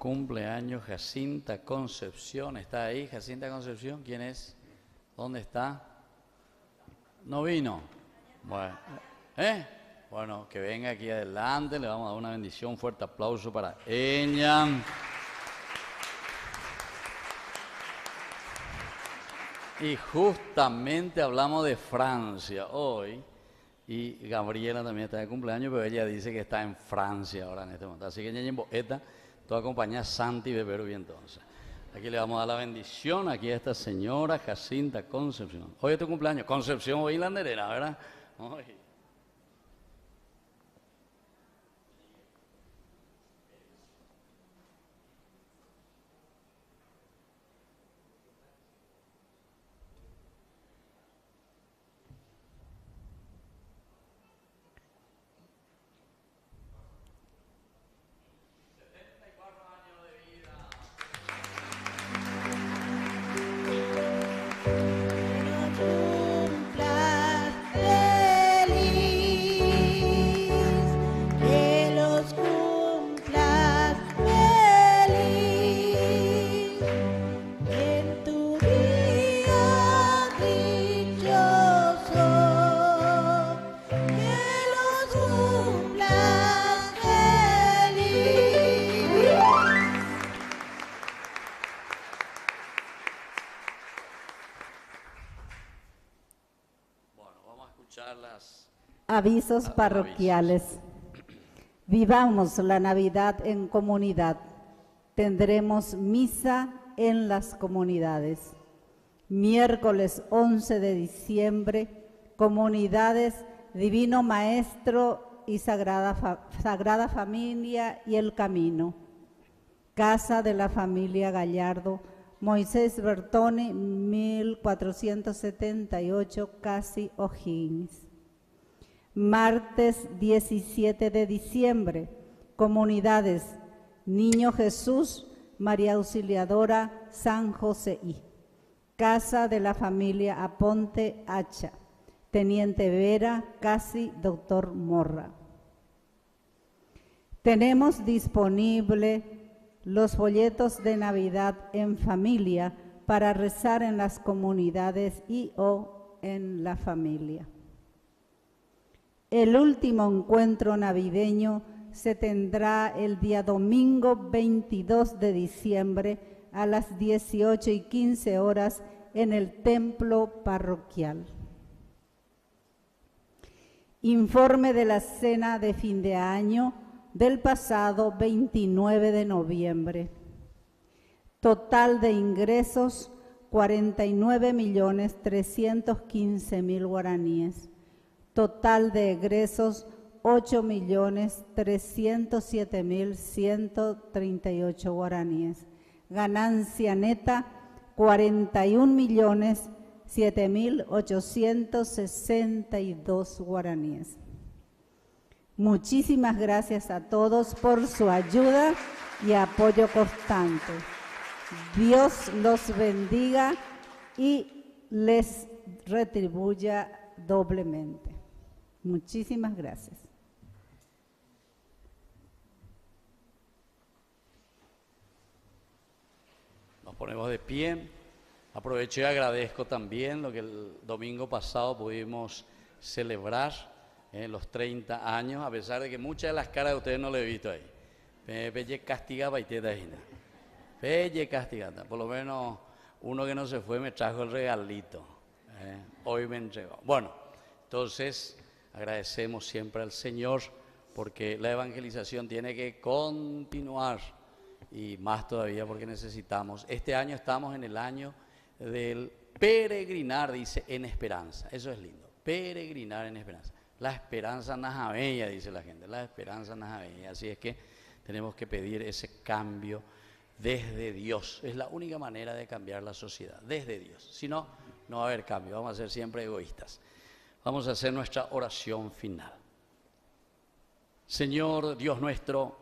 cumpleaños Jacinta Concepción. ¿Está ahí Jacinta Concepción? ¿Quién es? ¿Dónde está? ¿No vino? Bueno, bueno, que venga aquí adelante. Le vamos a dar una bendición. Un fuerte aplauso para ella. Y justamente hablamos de Francia hoy. Y Gabriela también está de cumpleaños, pero ella dice que está en Francia ahora en este momento. Así que ella en Boeta, toda acompañada Santi Beberu y entonces. Aquí le vamos a dar la bendición aquí a esta señora Jacinta Concepción. Hoy es tu cumpleaños. Concepción hoy la Nerena, ¿verdad? Hoy. Cumplas feliz, que los cumplas feliz, en tu día dichoso, que los cumplas feliz. Bueno, vamos a escuchar las... Avisos parroquiales. Vivamos la Navidad en comunidad. Tendremos misa en las comunidades. Miércoles 11 de diciembre, comunidades Divino Maestro y Sagrada Familia y El Camino. Casa de la Familia Gallardo, Moisés Bertoni, 1478, Casi O'Higgins. Martes 17 de diciembre, comunidades Niño Jesús, María Auxiliadora, San José I. Casa de la Familia Aponte Hacha, Teniente Vera, Casi Doctor Morra. Tenemos disponible los folletos de Navidad en familia para rezar en las comunidades y o en la familia. El último encuentro navideño se tendrá el día domingo 22 de diciembre a las 18:15 horas en el templo parroquial. Informe de la cena de fin de año del pasado 29 de noviembre. Total de ingresos 49.315.000 guaraníes. Total de egresos 8.307.138 guaraníes. Ganancia neta 41.007.862 guaraníes. Muchísimas gracias a todos por su ayuda y apoyo constante. Dios los bendiga y les retribuya doblemente. Muchísimas gracias. Nos ponemos de pie. Aprovecho y agradezco también lo que el domingo pasado pudimos celebrar, los 30 años, a pesar de que muchas de las caras de ustedes no las he visto ahí. Pelle castigaba y teta ahí. Pelle castigada. Por lo menos uno que no se fue me trajo el regalito. Hoy me entregó. Bueno, entonces agradecemos siempre al Señor porque la evangelización tiene que continuar y más todavía porque necesitamos. Este año estamos en el año del peregrinar, dice, en esperanza. Eso es lindo, peregrinar en esperanza. La esperanza najabella, dice la gente, la esperanza najabella. Así es que tenemos que pedir ese cambio desde Dios. Es la única manera de cambiar la sociedad, desde Dios. Si no, no va a haber cambio, vamos a ser siempre egoístas. Vamos a hacer nuestra oración final. Señor Dios nuestro,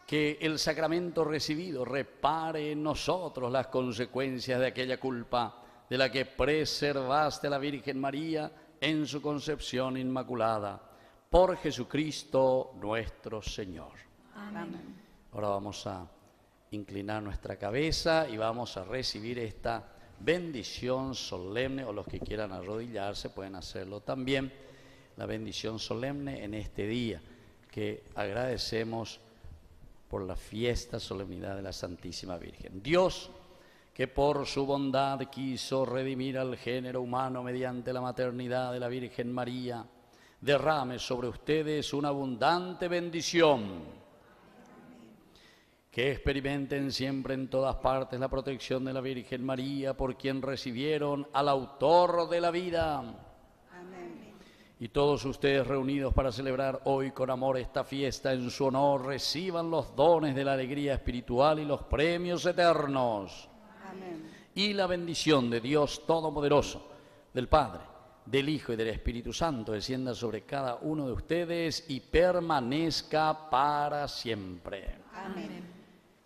que el sacramento recibido repare en nosotros las consecuencias de aquella culpa de la que preservaste a la Virgen María en su concepción inmaculada. Por Jesucristo nuestro Señor. Amén. Ahora vamos a inclinar nuestra cabeza y vamos a recibir esta bendición solemne, o los que quieran arrodillarse pueden hacerlo también, la bendición solemne en este día que agradecemos por la fiesta, solemnidad de la Santísima Virgen. Dios, que por su bondad quiso redimir al género humano mediante la maternidad de la Virgen María, derrame sobre ustedes una abundante bendición. Que experimenten siempre en todas partes la protección de la Virgen María, por quien recibieron al autor de la vida. Amén. Y todos ustedes reunidos para celebrar hoy con amor esta fiesta en su honor, reciban los dones de la alegría espiritual y los premios eternos. Amén. Y la bendición de Dios Todopoderoso, del Padre, del Hijo y del Espíritu Santo descienda sobre cada uno de ustedes y permanezca para siempre. Amén.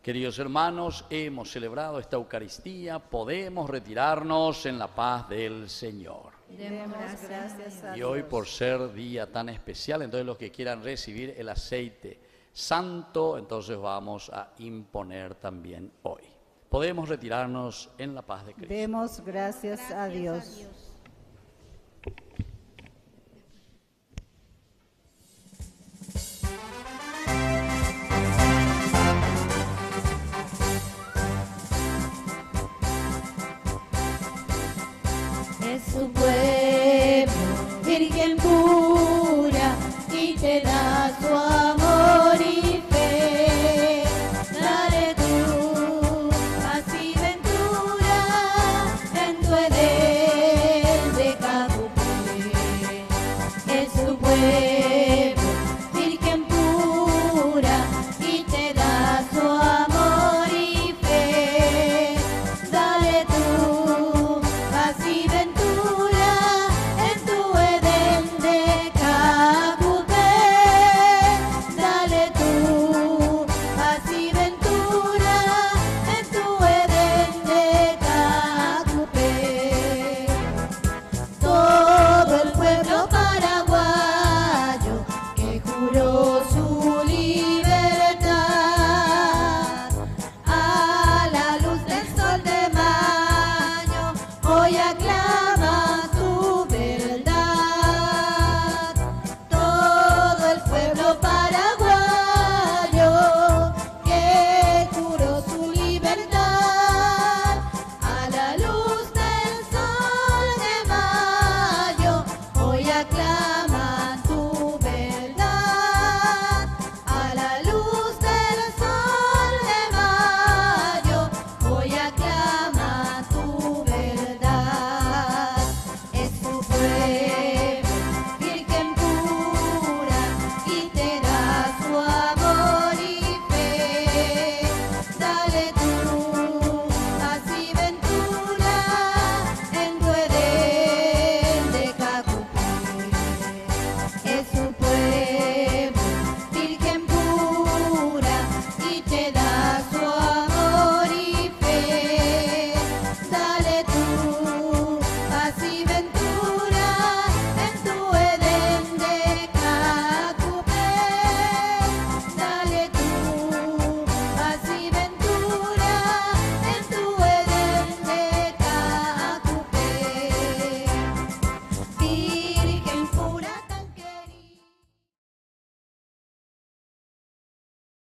Queridos hermanos, hemos celebrado esta Eucaristía, podemos retirarnos en la paz del Señor. Demos gracias a Y hoy, Dios. por ser día tan especial, entonces los que quieran recibir el aceite santo, entonces vamos a imponer también hoy. Podemos retirarnos en la paz de Cristo. Demos gracias a Dios. Es tu pueblo, Virgen pura, y te da